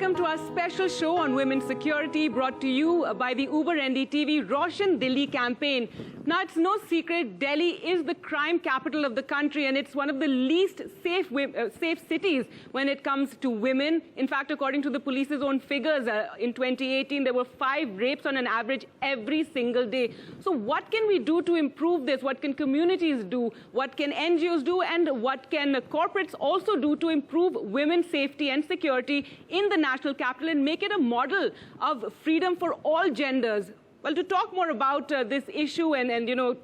welcome to our special show on women's security brought to you by the Uber NDTV Roshan Delhi campaign. Now, it's no secret, Delhi is the crime capital of the country and it's one of the least safe cities when it comes to women. In fact, according to the police's own figures, in 2018, there were 5 rapes on an average every single day. So what can we do to improve this? What can communities do? What can NGOs do? And what can corporates also do to improve women's safety and security in the national capital and make it a model of freedom for all genders? Well, to talk more about this issue and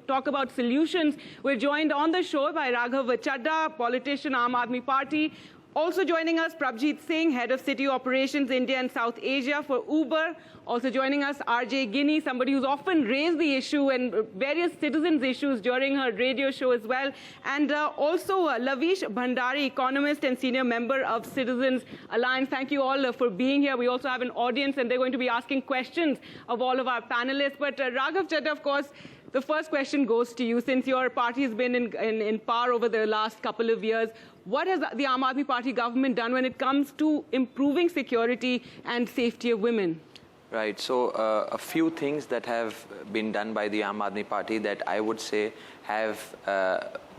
talk about solutions, we're joined on the show by Raghav Chadha, politician, Aam Aadmi Party. Also joining us, Prabhjeet Singh, Head of City Operations, India and South Asia for Uber. Also joining us, RJ Guinea, somebody who's often raised the issue and various citizens' issues during her radio show as well. And also Lavish Bhandari, economist and senior member of Citizens Alliance. Thank you all for being here. We also have an audience and they're going to be asking questions of all of our panelists. But Raghav Chadha, of course, the first question goes to you. Since your party has been in power over the last couple of years, what has the Aam Aadmi Party government done when it comes to improving security and safety of women? Right. So a few things that have been done by the Aam Aadmi Party that I would say have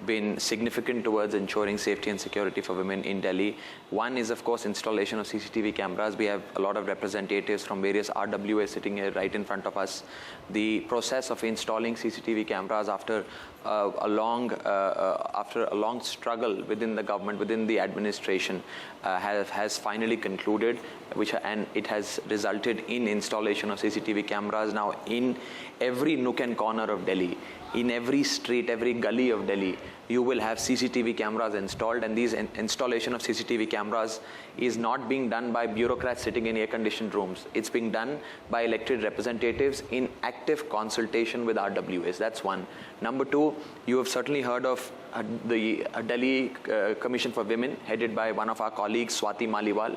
been significant towards ensuring safety and security for women in Delhi. One is, of course, installation of CCTV cameras. We have a lot of representatives from various RWA sitting here right in front of us. The process of installing CCTV cameras after a long struggle within the government, within the administration, has finally concluded, and it has resulted in installation of CCTV cameras now in every nook and corner of Delhi. In every street, every gully of Delhi, you will have CCTV cameras installed, and these installation of CCTV cameras is not being done by bureaucrats sitting in air-conditioned rooms. It's being done by elected representatives in active consultation with RWAs. That's one. Number two, you have certainly heard of the Delhi Commission for Women, headed by one of our colleagues, Swati Maliwal.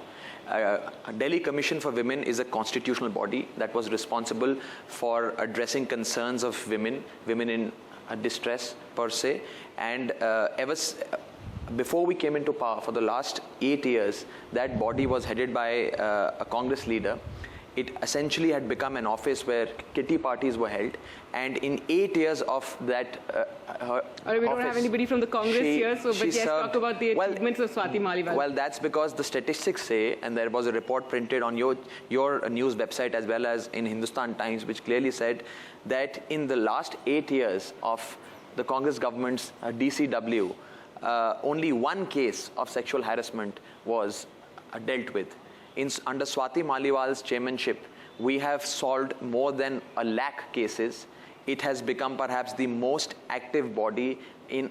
Delhi Commission for Women is a constitutional body that was responsible for addressing concerns of women in distress per se, and before we came into power, for the last 8 years, that body was headed by a Congress leader. It essentially had become an office where kitty parties were held, and in 8 years of that we don't have anybody from the Congress here, so but yes, talk about the achievements of Swati Maliwal. Well, that's because the statistics say, and there was a report printed on your news website as well as in Hindustan Times, which clearly said that in the last 8 years of the Congress government's DCW, only one case of sexual harassment was dealt with. Under Swati Maliwal's chairmanship, we have solved more than 1 lakh cases. It has become perhaps the most active body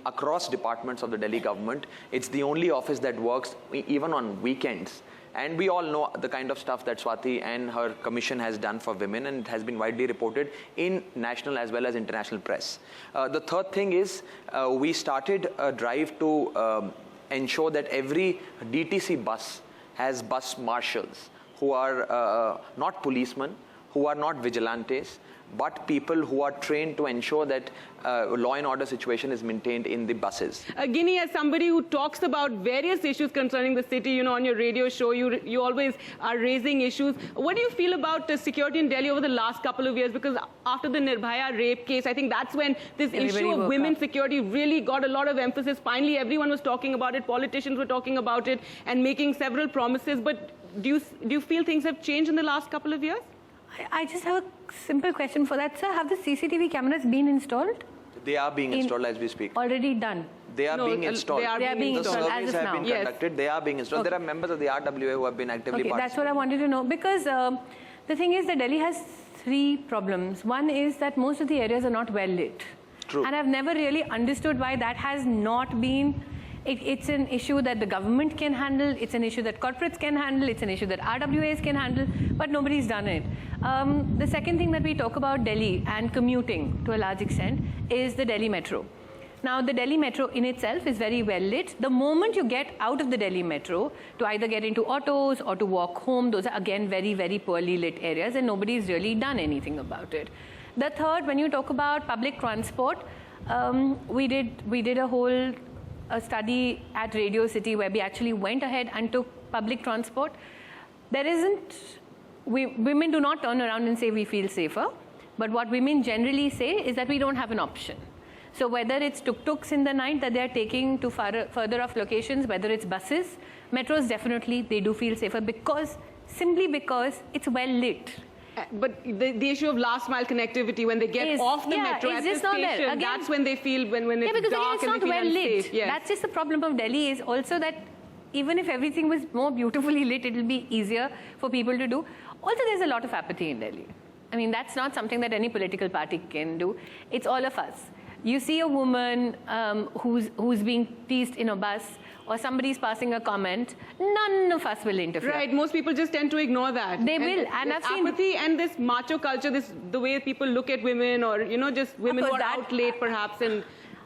across departments of the Delhi government. It's the only office that works even on weekends. And we all know the kind of stuff that Swati and her commission has done for women, and it has been widely reported in national as well as international press. The third thing is we started a drive to ensure that every DTC bus has bus marshals who are not policemen, who are not vigilantes, but people who are trained to ensure that law and order situation is maintained in the buses. Guinea, as somebody who talks about various issues concerning the city, on your radio show, you always are raising issues. What do you feel about security in Delhi over the last couple of years? Because after the Nirbhaya rape case, I think that's when this issue of women's security really got a lot of emphasis. Finally, everyone was talking about it, politicians were talking about it and making several promises. But do you feel things have changed in the last couple of years? I just have a simple question for that, sir. Have the CCTV cameras been installed? They are being installed as we speak. Already done? They are being installed. They are being installed as of now. The surveys have been conducted. They are being installed. Okay. There are members of the RWA who have been actively participating. That's what I wanted to know. Because the thing is that Delhi has 3 problems. One is that most of the areas are not well lit. True. And I've never really understood why that has not been. It's an issue that the government can handle, it's an issue that corporates can handle, it's an issue that RWAs can handle, but nobody's done it. The second thing that we talk about Delhi and commuting to a large extent is the Delhi Metro. Now, the Delhi Metro in itself is very well lit. The moment you get out of the Delhi Metro to either get into autos or to walk home, those are again very, very poorly lit areas, and nobody's really done anything about it. The third, when you talk about public transport, we did a whole study at Radio City where we actually went ahead and took public transport. there isn't, women do not turn around and say we feel safer, but what women generally say is that we don't have an option. So whether it's tuk-tuks in the night that they're taking to further off locations, whether it's buses, metros, definitely they do feel safer simply because it's well lit. But the issue of last mile connectivity, when they get off the metro at the station, again, that's when they feel, when it's dark and they feel unsafe. Yes. That's just the problem of Delhi, is also that even if everything was more beautifully lit, it will be easier for people to do. Also, there's a lot of apathy in Delhi. I mean, that's not something that any political party can do. It's all of us. You see a woman who's being teased in a bus, or somebody's passing a comment, none of us will interfere. Right, most people just tend to ignore that. They will, and I've seen apathy and this macho culture, the way people look at women, or just women who are out late perhaps, and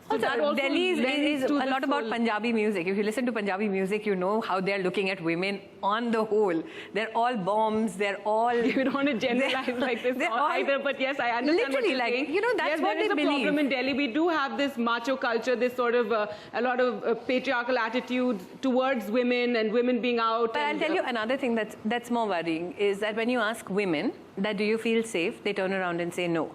so Delhi is a lot about Punjabi music. If you listen to Punjabi music, you know how they're looking at women on the whole. They're all bombs, they're all... You don't want to generalize like this either, but yes, I understand what you're saying. That's what they believe. There is a problem in Delhi. We do have this macho culture, this sort of a lot of patriarchal attitudes towards women and women being out. But I'll tell you another thing that's more worrying is that when you ask women that do you feel safe, they turn around and say no.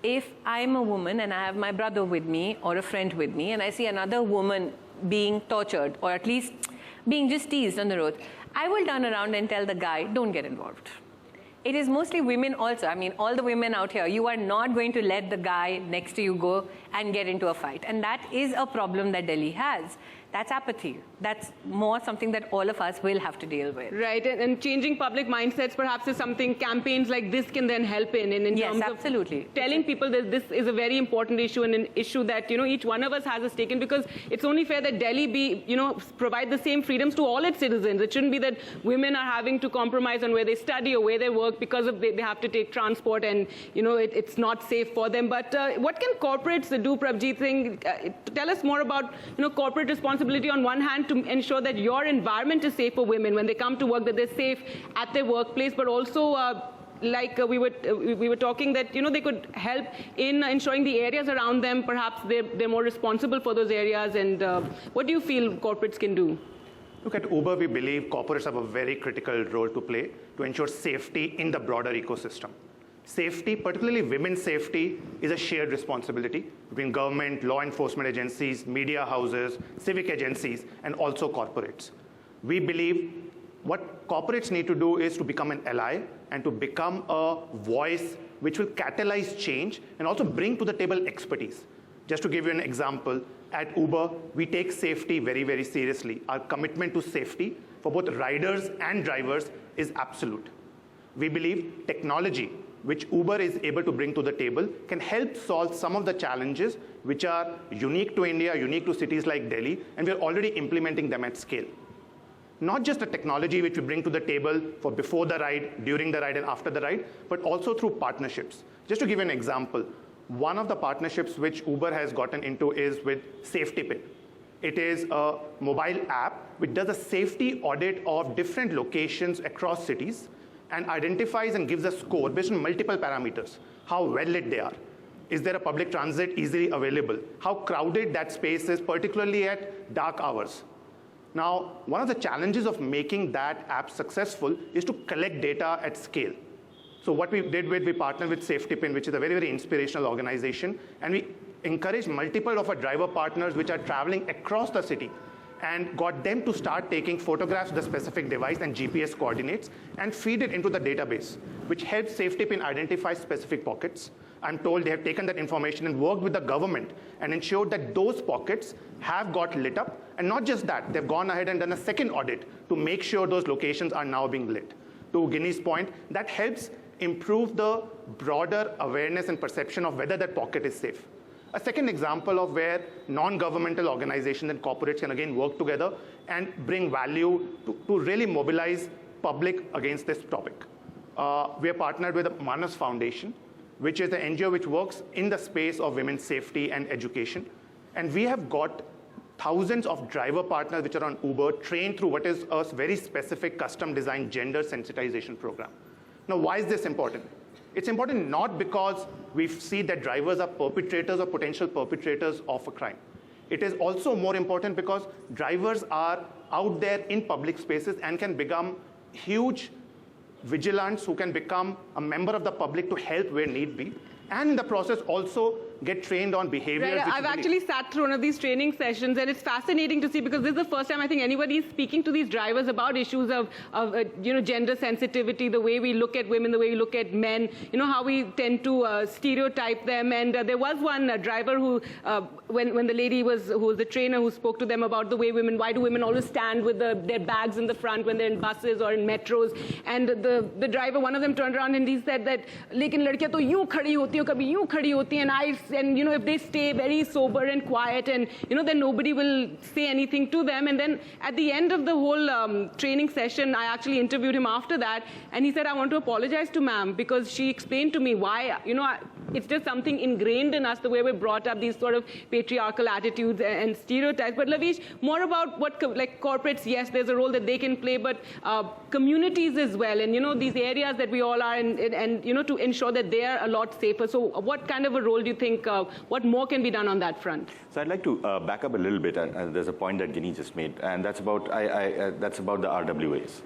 If I'm a woman and I have my brother with me or a friend with me and I see another woman being tortured or at least being just teased on the road, I will turn around and tell the guy, don't get involved. It is mostly women also. I mean, all the women out here, you are not going to let the guy next to you go and get into a fight. And that is a problem that Delhi has. That's apathy. That's more something that all of us will have to deal with. Right, and changing public mindsets perhaps is something campaigns like this can then help in terms absolutely. of telling people that this is a very important issue and an issue that, each one of us has a stake in, because it's only fair that Delhi provide the same freedoms to all its citizens. It shouldn't be that women are having to compromise on where they study or where they work because of they have to take transport and, it's not safe for them. But what can corporates do, Prabjeet Singh? Tell us more about, corporate responsibility on one hand to ensure that your environment is safe for women when they come to work, that they're safe at their workplace, but also we were talking that they could help in ensuring the areas around them, perhaps they're more responsible for those areas. And what do you feel corporates can do? Look, at Uber, we believe corporates have a very critical role to play to ensure safety in the broader ecosystem. Safety, particularly women's safety, is a shared responsibility between government, law enforcement agencies, media houses, civic agencies, and also corporates. We believe what corporates need to do is to become an ally and to become a voice which will catalyze change and also bring to the table expertise. Just to give you an example, at Uber, we take safety very, very seriously. Our commitment to safety for both riders and drivers is absolute. We believe technology, which Uber is able to bring to the table, can help solve some of the challenges which are unique to India, unique to cities like Delhi, and we're already implementing them at scale. Not just the technology which we bring to the table for before the ride, during the ride, and after the ride, but also through partnerships. Just to give you an example, one of the partnerships which Uber has gotten into is with SafetyPin. It is a mobile app which does a safety audit of different locations across cities and identifies and gives a score based on multiple parameters. How well lit they are. Is there a public transit easily available? How crowded that space is, particularly at dark hours. Now, one of the challenges of making that app successful is to collect data at scale. So what we partnered with SafetyPin, which is a very, very inspirational organization, and we encouraged multiple of our driver partners which are traveling across the city and got them to start taking photographs of the specific device and GPS coordinates and feed it into the database, which helps SafetyPin identify specific pockets. I'm told they have taken that information and worked with the government and ensured that those pockets have got lit up. And not just that, they've gone ahead and done a second audit to make sure those locations are now being lit. To Ginny's point, that helps improve the broader awareness and perception of whether that pocket is safe. A second example of where non-governmental organizations and corporates can again work together and bring value to really mobilize public against this topic. We are partnered with the Manas Foundation, which is an NGO which works in the space of women's safety and education. And we have got thousands of driver partners which are on Uber trained through what is a very specific custom designed gender sensitization program. Now, why is this important? It's important not because we see that drivers are perpetrators or potential perpetrators of a crime. It is also more important because drivers are out there in public spaces and can become huge vigilants who can become a member of the public to help where need be, and in the process also get trained on behaviors. Right, I've actually sat through one of these training sessions, and it's fascinating to see, because this is the first time I think anybody is speaking to these drivers about issues of gender sensitivity, the way we look at women, the way we look at men, how we tend to stereotype them. And there was one driver who, when the lady who was the trainer, who spoke to them about the way why do women always stand with their bags in the front when they're in buses or in metros, and the driver, one of them turned around and he said that, lekin ladkiyan to यूं खड़ी होती हैं, कभी यूं खड़ी होती हैं, and if they stay very sober and quiet, and then nobody will say anything to them. And then at the end of the whole training session, I actually interviewed him after that, and he said, I want to apologize to ma'am, because she explained to me why, it's just something ingrained in us, the way we're brought up, these sort of patriarchal attitudes and stereotypes. But Lavish, more about what, like corporates, yes, there's a role that they can play, but communities as well, and these areas that we all are, and to ensure that they are a lot safer. So what kind of a role do you think, what more can be done on that front? So I'd like to back up a little bit, and there's a point that Ginny just made, and that's about that's about the RWAs.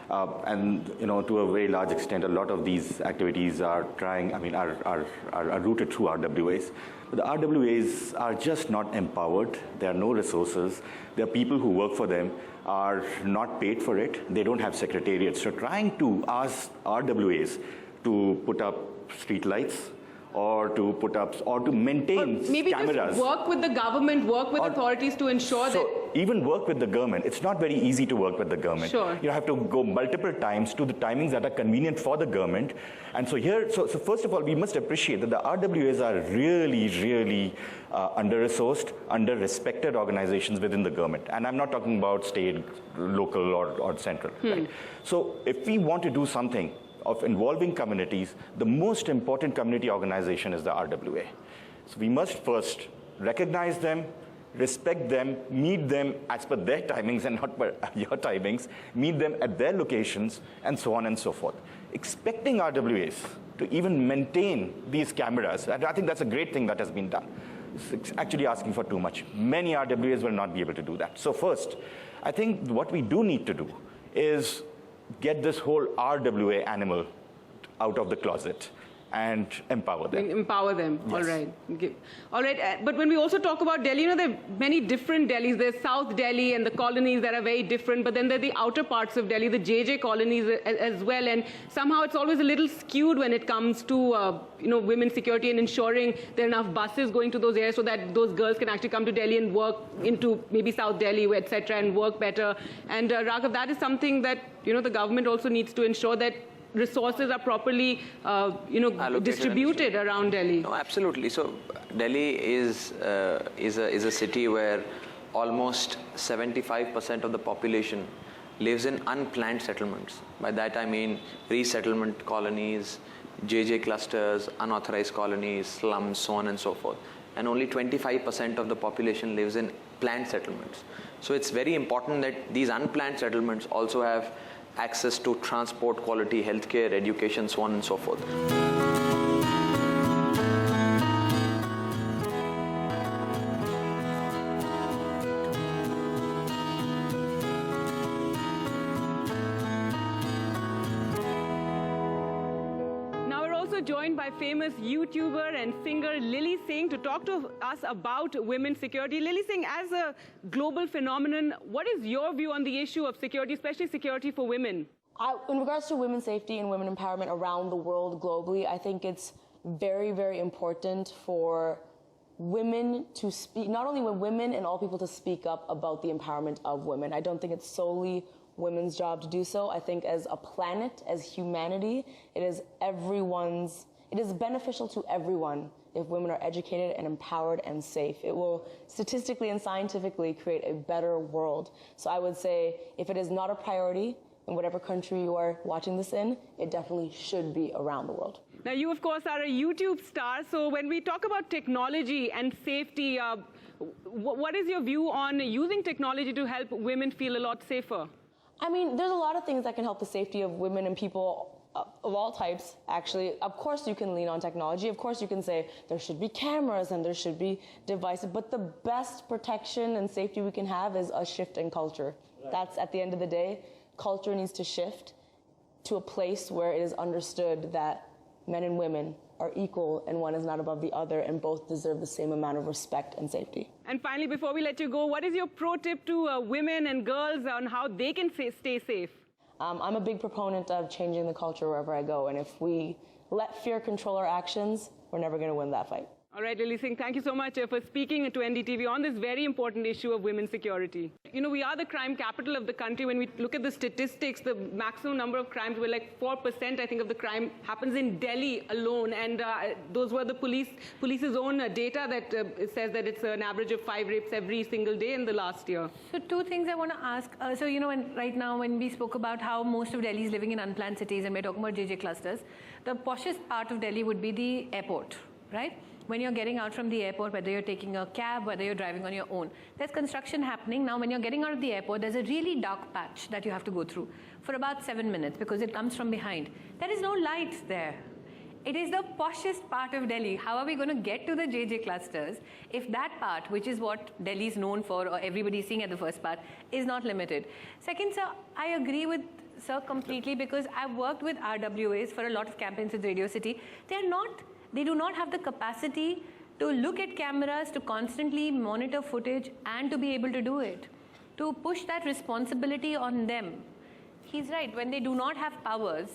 And to a very large extent, a lot of these activities are routed through RWAs. But the RWAs are just not empowered. There are no resources. There are people who work for them are not paid for it. They don't have secretariats. So trying to ask RWAs to put up street lights, or to put up, or to maintain maybe cameras. Just work with the government, work with authorities to ensure that... Even work with the government. It's not very easy to work with the government. Sure. You have to go multiple times to the timings that are convenient for the government. And so here, so first of all, we must appreciate that the RWAs are really, really under-resourced, under-respected organizations within the government. And I'm not talking about state, local, or central. Right? So if we want to do something of involving communities, the most important community organization is the RWA. So we must first recognize them, respect them, meet them as per their timings and not per your timings, meet them at their locations, and so on and so forth. Expecting RWAs to even maintain these cameras, I think that's a great thing that has been done. It's actually asking for too much. Many RWAs will not be able to do that. So first, I think what we do need to do is get this whole RWA animal out of the closet and empower them. Empower them, yes. All right. Okay. All right, but when we also talk about Delhi, there are many different Delhis. There's South Delhi and the colonies that are very different, but then there are the outer parts of Delhi, the JJ colonies as well, and somehow it's always a little skewed when it comes to women's security and ensuring there are enough buses going to those areas so that those girls can actually come to Delhi and work into maybe South Delhi, etc., and work better. And Raghav, that is something that the government also needs to ensure, that resources are properly, distributed around Delhi. No, absolutely. So Delhi is a city where almost 75% of the population lives in unplanned settlements. By that I mean resettlement colonies, JJ clusters, unauthorized colonies, slums, so on and so forth. And only 25% of the population lives in planned settlements. So it's very important that these unplanned settlements also have access to transport, quality healthcare, education, so on and so forth. Joined by famous YouTuber and singer Lilly Singh to talk to us about women's security. Lilly Singh, as a global phenomenon, what is your view on the issue of security, especially security for women? In regards to women's safety and women empowerment around the world globally, I think it's very, very important for women to speak, not only women and all people to speak up about the empowerment of women. I don't think it's solely women's job to do so. I think as a planet, as humanity, it is beneficial to everyone if women are educated and empowered and safe. It will statistically and scientifically create a better world. So I would say if it is not a priority in whatever country you are watching this in, it definitely should be around the world. Now you, of course, are a YouTube star. So when we talk about technology and safety, what is your view on using technology to help women feel a lot safer? I mean, there's a lot of things that can help the safety of women and people of all types, actually. Of course, you can lean on technology. Of course, you can say there should be cameras and there should be devices. But the best protection and safety we can have is a shift in culture. Right. That's, at the end of the day, culture needs to shift to a place where it is understood that men and women are equal and one is not above the other and both deserve the same amount of respect and safety. And finally, before we let you go, what is your pro tip to women and girls on how they can stay safe? I'm a big proponent of changing the culture wherever I go, and if we let fear control our actions, we're never going to win that fight. All right, Lily Singh, thank you so much for speaking to NDTV on this very important issue of women's security. You know, we are the crime capital of the country. When we look at the statistics, the maximum number of crimes were like 4%, I think, of the crime happens in Delhi alone. And those were the police's own data that says that it's an average of 5 rapes every single day in the last year. So two things I want to ask. So, you know, right now when we spoke about how most of Delhi is living in unplanned cities and we're talking about JJ clusters, the poshest part of Delhi would be the airport, right? When you're getting out from the airport, whether you're taking a cab, whether you're driving on your own, there's construction happening. Now, when you're getting out of the airport, there's a really dark patch that you have to go through for about 7 minutes because it comes from behind. There is no lights there. It is the poshest part of Delhi. How are we going to get to the JJ clusters if that part, which is what Delhi is known for or everybody's seeing at the first part, is not limited? Second, sir, I agree with sir completely because I've worked with RWAs for a lot of campaigns with Radio City. They do not have the capacity to look at cameras, to constantly monitor footage, and to be able to do it. To push that responsibility on them. He's right, when they do not have powers,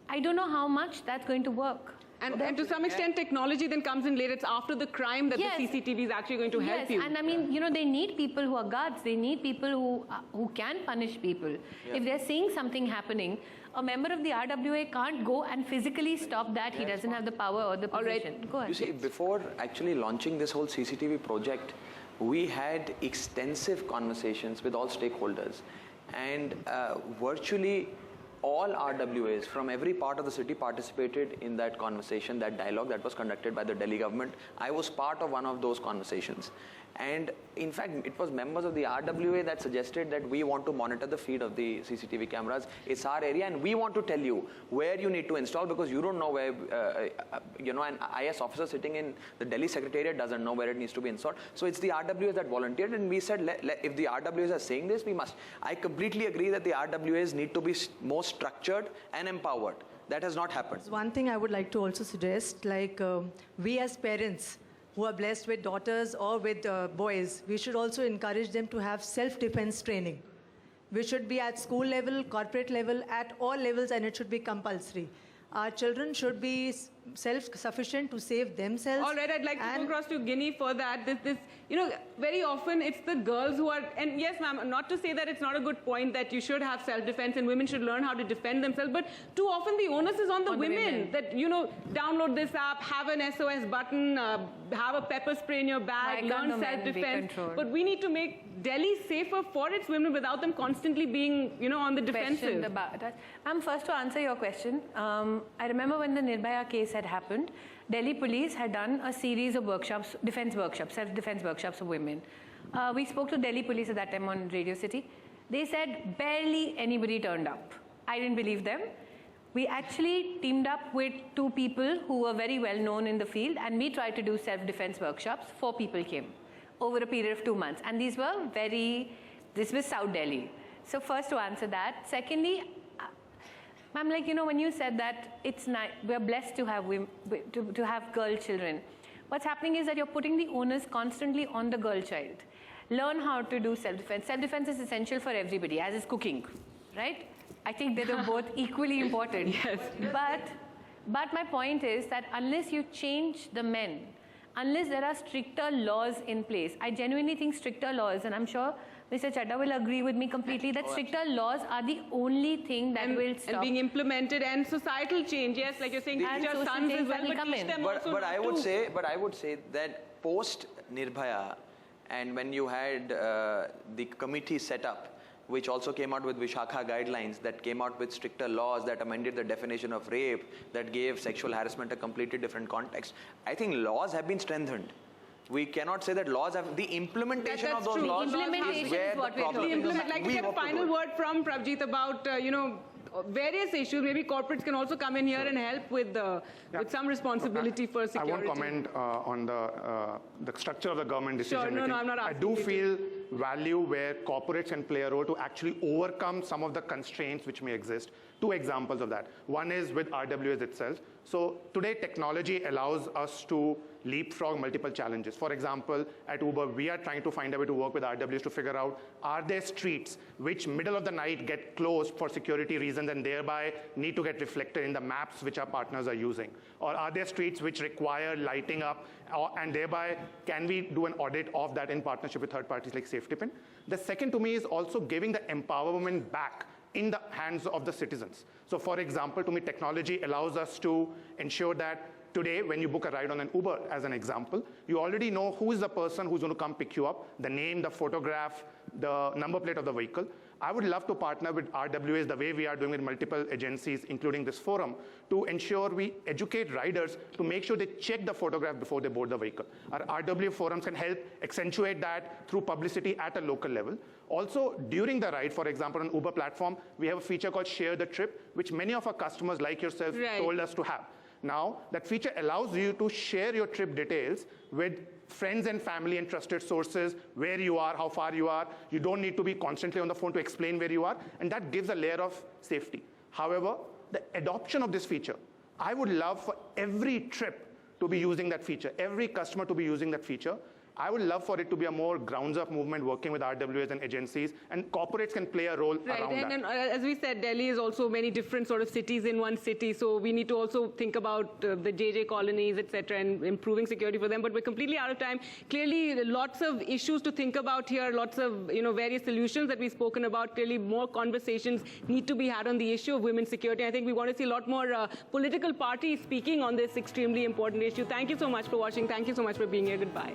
I don't know how much that's going to work. And to some extent, technology then comes in later. It's after the crime that the CCTV is actually going to help you. And I mean, you know, they need people who are guards. They need people who can punish people. Yeah. If they're seeing something happening, a member of the RWA can't go and physically stop that. He doesn't have the power or the position. All right. Go ahead. You see, before actually launching this whole CCTV project, we had extensive conversations with all stakeholders. And virtually all RWAs from every part of the city participated in that conversation, that dialogue that was conducted by the Delhi government. I was part of one of those conversations. And in fact, it was members of the RWA that suggested that we want to monitor the feed of the CCTV cameras. It's our area and we want to tell you where you need to install because you don't know where, you know, an IS officer sitting in the Delhi Secretariat doesn't know where it needs to be installed. So it's the RWAs that volunteered and we said, if the RWAs are saying this, we must. I completely agree that the RWAs need to be more structured and empowered. That has not happened. One thing I would like to also suggest, like we as parents who are blessed with daughters or with boys, we should also encourage them to have self-defense training. We should be at school level, corporate level, at all levels, and it should be compulsory. Our children should be self-sufficient to save themselves. All right, I'd like to go across to Guinea for that. You know, very often it's the girls who are, and yes, ma'am, not to say that it's not a good point that you should have self-defense and women should learn how to defend themselves, but too often the onus is on the women. That, you know, download this app, have an SOS button, have a pepper spray in your bag, learn self-defense. But we need to make Delhi safer for its women without them constantly being, you know, on the defensive. About that. I'm first to answer your question. I remember when the Nirbhaya case had happened, Delhi police had done a series of workshops, self-defense workshops for women. We spoke to Delhi police at that time on Radio City. They said barely anybody turned up. I didn't believe them. We actually teamed up with 2 people who were very well known in the field and we tried to do self-defense workshops. 4 people came over a period of 2 months. And these were this was South Delhi. So first to answer that. Secondly, ma'am, like, you know, when you said that it's nice, we're blessed to have to have girl children. What's happening is that you're putting the onus constantly on the girl child. Learn how to do self-defense. Self-defense is essential for everybody, as is cooking, right? I think that they're both equally important. Yes. But my point is that unless you change the men, unless there are stricter laws in place, I genuinely think stricter laws, and I'm sure Mr. Chadha will agree with me completely that stricter laws are the only thing that will stop. And being implemented and societal change, yes, like you're saying, teach your sons as well, but teach them also but I would say that post Nirbhaya, and when you had the committee set up, which also came out with Vishakha guidelines, that came out with stricter laws, that amended the definition of rape, that gave sexual harassment a completely different context. I think laws have been strengthened. We cannot say that laws have, the implementation of those laws is where the problem is. I'd like to get a final word from Prabjit about, you know, various issues. Maybe corporates can also come in here and help with some responsibility for security. I won't comment on the structure of the government decision making. No, I'm not asking I do feel value where corporates can play a role to actually overcome some of the constraints which may exist. Two examples of that. One is with RWAs itself. So today, technology allows us to leapfrog multiple challenges. For example, at Uber, we are trying to find a way to work with RWAs to figure out, are there streets which middle of the night get closed for security reasons and thereby need to get reflected in the maps which our partners are using? Or are there streets which require lighting up and thereby can we do an audit of that in partnership with third parties like SafetyPin? The second to me is also giving the empowerment back in the hands of the citizens. So for example, to me, technology allows us to ensure that today, when you book a ride on an Uber, as an example, you already know who is the person who's going to come pick you up, the name, the photograph, the number plate of the vehicle. I would love to partner with RWAs the way we are doing with multiple agencies, including this forum, to ensure we educate riders to make sure they check the photograph before they board the vehicle. Our RWA forums can help accentuate that through publicity at a local level. Also, during the ride, for example, on Uber platform, we have a feature called Share the Trip, which many of our customers like yourself told us to have. Now, that feature allows you to share your trip details with friends and family and trusted sources, where you are, how far you are. You don't need to be constantly on the phone to explain where you are, and that gives a layer of safety. However, the adoption of this feature, I would love for every trip to be using that feature, every customer to be using that feature. I would love for it to be a more grounds-up movement working with RWAs and agencies, and corporates can play a role around that. And as we said, Delhi is also many different sort of cities in one city, so we need to also think about the JJ colonies, etc., and improving security for them. But we're completely out of time. Clearly, lots of issues to think about here, lots of various solutions that we've spoken about. Clearly, more conversations need to be had on the issue of women's security. I think we want to see a lot more political parties speaking on this extremely important issue. Thank you so much for watching. Thank you so much for being here. Goodbye.